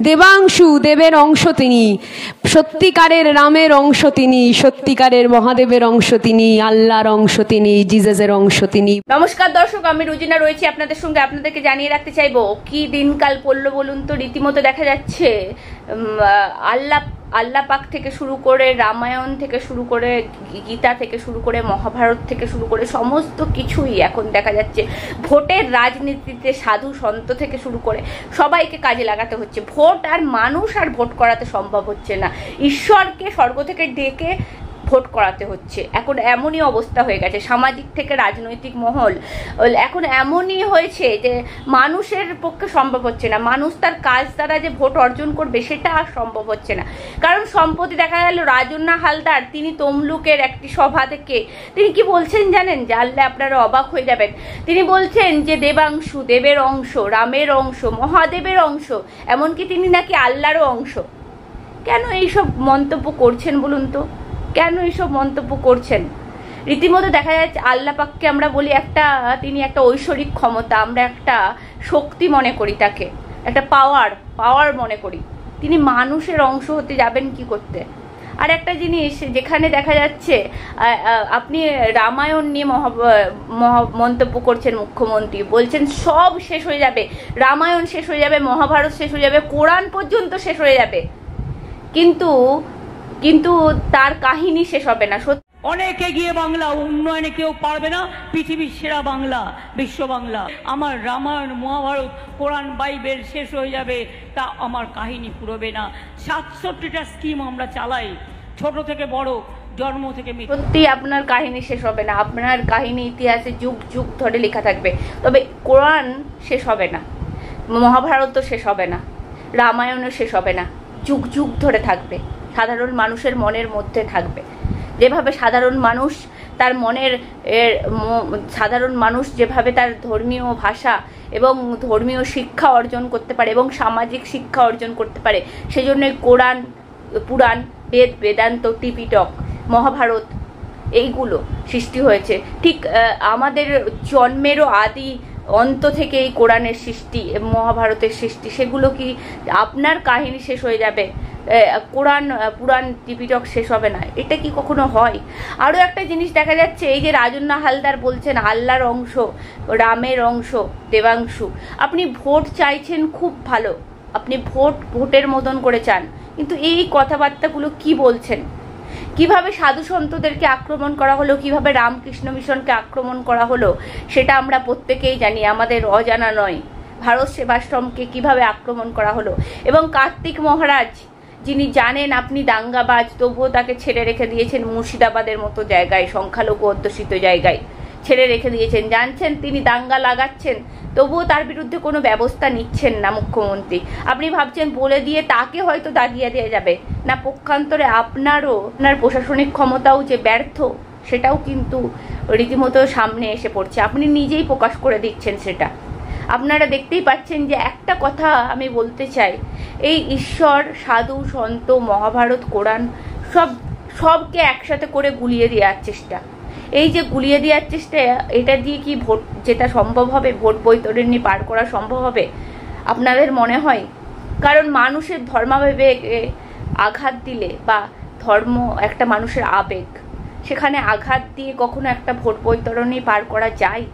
দেবাংশু, দেবের অংশ তিনি, সত্যিকারের রামের অংশ তিনি, সত্যিকারের মহাদেবের অংশ তিনি, আল্লাহর অংশ তিনি, জিজাসের অংশ তিনি। নমস্কার দর্শক, আমি রুজিনা রয়েছি আপনাদের সঙ্গে। আপনাদেরকে জানিয়ে রাখতে চাইবো কি দিনকাল পড়লো বলুন তো। রীতিমতো দেখা যাচ্ছে আল্লাহ পাক থেকে শুরু করে, রামায়ণ থেকে শুরু করে, গীতা থেকে শুরু করে, মহাভারত থেকে শুরু করে সমস্ত কিছুই এখন দেখা যাচ্ছে ভোটের রাজনীতিতে সাধু সন্ত থেকে শুরু করে সবাইকে কাজে লাগাতে হচ্ছে। ভোট আর মানুষ আর ভোট করাতে সম্ভব হচ্ছে না, ঈশ্বরকে স্বর্গ থেকে ডেকে ভোট করাতে হচ্ছে। এখন এমনই অবস্থা হয়ে গেছে, সামাজিক থেকে রাজনৈতিক মহল এখন এমনই হয়েছে যে মানুষের পক্ষে সম্ভব হচ্ছে না। মানুষ তার কাজ দ্বারা যে ভোট অর্জন করবে সেটা আর সম্ভব হচ্ছে না। কারণ সম্প্রতি দেখা গেল রাজন্না হালদার, তিনি তমলুকের একটি সভা থেকে তিনি কি বলছেন জানেন? জানলে আপনারা অবাক হয়ে যাবেন। তিনি বলছেন যে দেবাংশু, দেবের অংশ, রামের অংশ, মহাদেবের অংশ, এমনকি তিনি নাকি আল্লাহরও অংশ। কেন এইসব মন্তব্য করছেন বলুন তো? কেন এইসব মন্তব্য করছেন? রীতিমতো দেখা যাচ্ছে আল্লাহ পাককে আমরা বলি তিনি একটা ঐশ্বরিক ক্ষমতা, আমরা একটা শক্তি মনে করি, তাকে একটা পাওয়ার মনে করি। তিনি মানুষের অংশ হতে যাবেন কি করতে? আর একটা জিনিস, যেখানে দেখা যাচ্ছে আপনি রামায়ণ নিয়ে মন্তব্য করছেন মুখ্যমন্ত্রী, বলছেন সব শেষ হয়ে যাবে, রামায়ণ শেষ হয়ে যাবে, মহাভারত শেষ হয়ে যাবে, কোরআন পর্যন্ত শেষ হয়ে যাবে, কিন্তু তার কাহিনী শেষ হবে না। অনেক এগিয়ে বাংলা, উন্নয়নে কেউ পারবে না, পৃথিবীর সেরা বাংলা, বিশ্ব বাংলা। আমার রামায়ণ, মহাভারত, কোরআন, বাইবেল শেষ হয়ে যাবে, তা আমার কাহিনী পুরোবে না। 67টা স্কিম আমরা চালাই, ছোট থেকে বড়, জন্ম থেকে মৃত্যু। সত্যি আপনার কাহিনী শেষ হবে না, আপনার কাহিনী ইতিহাসে যুগ যুগ ধরে লেখা থাকবে। তবে কোরআন শেষ হবে না, মহাভারতও শেষ হবে না, রামায়ণও শেষ হবে না, যুগ যুগ ধরে থাকবে, সাধারণ মানুষের মনের মধ্যে থাকবে। যেভাবে সাধারণ মানুষ যেভাবে তার ধর্মীয় ভাষা এবং ধর্মীয় শিক্ষা অর্জন করতে পারে এবং সামাজিক শিক্ষা অর্জন করতে পারে, সেজন্যই কোরআন, পুরাণ, বেদান্ত, ত্রিপিটক, মহাভারত এইগুলো সৃষ্টি হয়েছে। ঠিক আমাদের জন্মেরও আদি অন্ত থেকে এই কোরআনের সৃষ্টি, মহাভারতের সৃষ্টি। সেগুলো কি আপনার কাহিনী শেষ হয়ে যাবে, পুরাণ, ত্রিপিটক শেষ হবে না? এটা কি কখনো হয়? আরও একটা জিনিস দেখা যাচ্ছে, এই যে রাজন্না হালদার বলছেন আল্লাহর অংশ, রামের অংশ, দেবাংশু। আপনি ভোট চাইছেন, খুব ভালো, আপনি ভোটের মতন করে চান, কিন্তু এই কথাবার্তাগুলো কি বলছেন? কিভাবে সাধু সন্তদেরকে আক্রমণ করা হলো, কিভাবে রামকৃষ্ণ মিশনকে আক্রমণ করা হলো, সেটা আমরা প্রত্যেকেই জানি, আমাদের অজানা নয়। ভারত সেবাশ্রমকে কিভাবে আক্রমণ করা হলো, এবং কার্তিক মহারাজ, যিনি জানেন আপনি দাঙ্গাবাজ, তবুও তাকে ছেড়ে রেখে দিয়েছেন মুর্শিদাবাদের মতো জায়গায়, সংখ্যালঘু অধ্যুষিত জায়গায় ছেড়ে রেখে দিয়েছেন। জানছেন তিনি দাঙ্গা লাগাচ্ছেন, তবুও তার বিরুদ্ধে কোনো ব্যবস্থা নিচ্ছেন না মুখ্যমন্ত্রী। আপনি ভাবছেন বলে দিয়ে তাকে হয়তো দাগিয়ে দেওয়া যাবে না, পক্ষান্তরে আপনার প্রশাসনিক ক্ষমতাও যে ব্যর্থ, সেটাও কিন্তু রীতিমতো সামনে এসে পড়ছে। আপনি নিজেই প্রকাশ করে দিচ্ছেন সেটা। আপনারা দেখতেই পাচ্ছেন যে একটা কথা আমি বলতে চাই, এই ঈশ্বর, সাধু, সন্ত, মহাভারত, কোরআন সবকে একসাথে করে গুলিয়ে দেওয়ার চেষ্টা। এই যে গুলিয়ে দেওয়ার চেষ্টা, এটা দিয়ে কি ভোট যেটা সম্ভব হবে, ভোট বৈতরণী পার করা সম্ভব হবে আপনাদের মনে হয়? কারণ মানুষের ধর্মাবেগে আঘাত দিলে, বা ধর্ম একটা মানুষের আবেগ, সেখানে আঘাত দিয়ে কখনো একটা ভোট বৈতরণী পার করা যায়?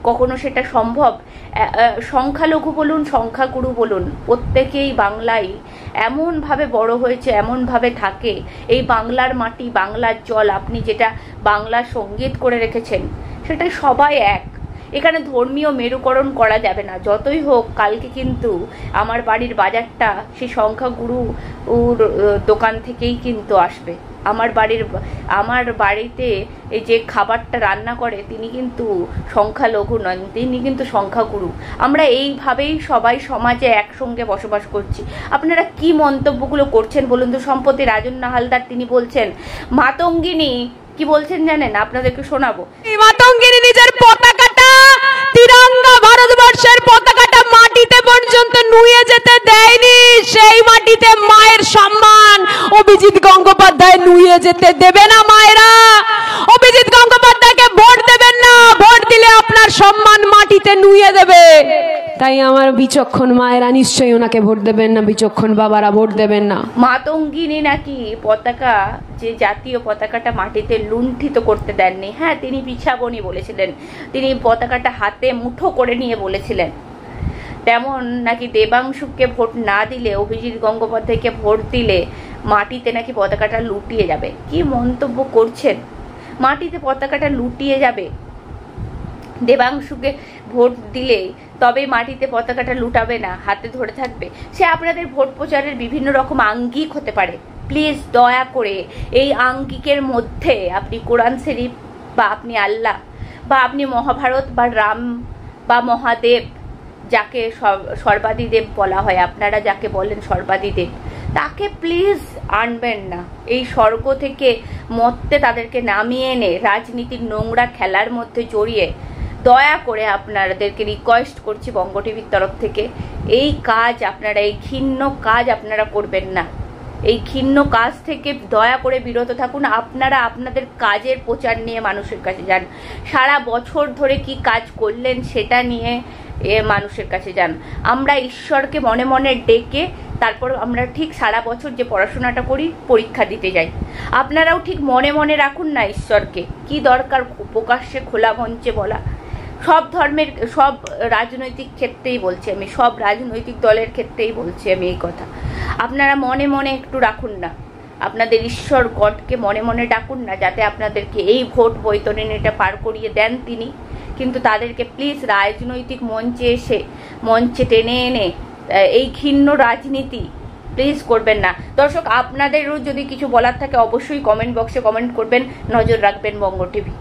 কখনো সেটা সম্ভব? সংখ্যালঘু বলুন, সংখ্যাগুরু বলুন, প্রত্যেকেই বাংলায় এমনভাবে বড় হয়েছে, এমনভাবে থাকে। এই বাংলার মাটি, বাংলার জল, আপনি যেটা বাংলা সঙ্গীত করে রেখেছেন, সেটাই সবাই এক। এখানে ধর্মীয় মেরুকরণ করা যাবে না। যতই হোক, কালকে কিন্তু আমার বাড়ির বাজারটা সেই সংখ্যাগুরুর দোকান থেকেই কিন্তু আসবে। আমার বাড়িতে এই যে খাবারটা রান্না করে, তিনি কিন্তু সংখ্যালঘু নন, তিনি কিন্তু সংখ্যাগুরু। আমরা এইভাবেই সবাই সমাজে একসঙ্গে বসবাস করছি। আপনারা কি মন্তব্যগুলো করছেন বলুন তো? সম্প্রতি রাজন্না হালদার তিনি বলছেন, মাতঙ্গিনী কি বলছেন জানেন? আপনাদেরকে শোনাবো। মাতঙ্গিনী নিজের পতাকাটা, তিরঙ্গা ভারতবর্ষের পতাকাটা মাটিতে পর্যন্ত নুয়ে যেতে দেয়নি। সেই মাটিতে মায়ের সম্মান অভিজিৎ গঙ্গোপাধ্যায় নুয়ে যেতে দেবে না। মায়েরা, অভিজিৎ গঙ্গোপাধ্যায়কে ভোট দেবেন না, ভোট দিলে আপনার সম্মান মাটিতে নুয়ে দেবে। তাই আমার বিচক্ষণ মায়েরা নিশ্চয়ই ওনাকে ভোট দেবেন না, বিচক্ষণ বাবারা ভোট দেবেন না। মাতঙ্গিনী নাকি পতাকা, যে জাতীয় পতাকাটা মাটিতে লুণ্ঠিত করতে দেননি। হ্যাঁ, তিনি পিছাবনি বলেছিলেন, তিনি পতাকাটা হাতে মুঠো করে নিয়ে বলেছিলেন। তেমন নাকি দেবাংশুকে ভোট না দিলে, অভিজিৎ গঙ্গোপাধ্যায়কে ভোট দিলে মাটিতে নাকি পতাকাটা লুটিয়ে যাবে। কি মন্তব্য করছেন? মাটিতে পতাকাটা লুটিয়ে যাবে? দেবাংশুকে ভোট দিলে তবে মাটিতে পতাকাটা লুটাবে না, হাতে ধরে থাকবে। সে আপনাদের ভোট প্রচারের বিভিন্ন রকম আঙ্গিক হতে পারে। প্লিজ দয়া করে এই আঙ্গিকের মধ্যে আপনি কোরআন শরীফ বা আপনি আল্লাহ বা আপনি মহাভারত বা রাম বা মহাদেব, যাকে সর্বাদিদেব বলা হয়, আপনারা যাকে বলেন সর্বাদিদেব, তাকে প্লিজ আনবেন না। এই স্বর্গ থেকে মত্তে তাদেরকে নামিয়ে এনে রাজনীতির নোংরা খেলার মধ্যে জড়িয়ে, দয়া করে আপনাদেরকে রিকোয়েস্ট করছি বঙ্গ টিভির তরফ থেকে, এই কাজ আপনারা, এই ঘৃণ্য কাজ আপনারা করবেন না। এই ঘৃণ্য কাজ থেকে দয়া করে বিরত থাকুন। আপনারা আপনাদের কাজের প্রচার নিয়ে মানুষের কাছে যান, সারা বছর ধরে কি কাজ করলেন সেটা নিয়ে মানুষের কাছে যান। আমরা ঈশ্বরকে মনে মনে ডেকে তারপর আমরা ঠিক সারা বছর যে পড়াশোনাটা করি, পরীক্ষা দিতে যাই। আপনারাও ঠিক মনে মনে রাখুন না ঈশ্বরকে। কি দরকার প্রকাশ্যে খোলা মঞ্চে বলা? সব ধর্মের, সব রাজনৈতিক ক্ষেত্রেই বলছি আমি, সব রাজনৈতিক দলের ক্ষেত্রেই বলছি আমি এই কথা। আপনারা মনে মনে একটু রাখুন না, আপনাদের ঈশ্বর গডকে মনে মনে ডাকুন না, যাতে আপনাদেরকে এই ভোট বৈতরণীটা পার করিয়ে দেন তিনি। কিন্তু তাদেরকে প্লিজ রাজনৈতিক মঞ্চে এসে, মঞ্চে টেনে এনে এই ঘৃণ্য রাজনীতি প্লিজ করবেন না। দর্শক, আপনাদেরও যদি কিছু বলার থাকে অবশ্যই কমেন্ট বক্সে কমেন্ট করবেন। নজর রাখবেন বঙ্গ টিভি।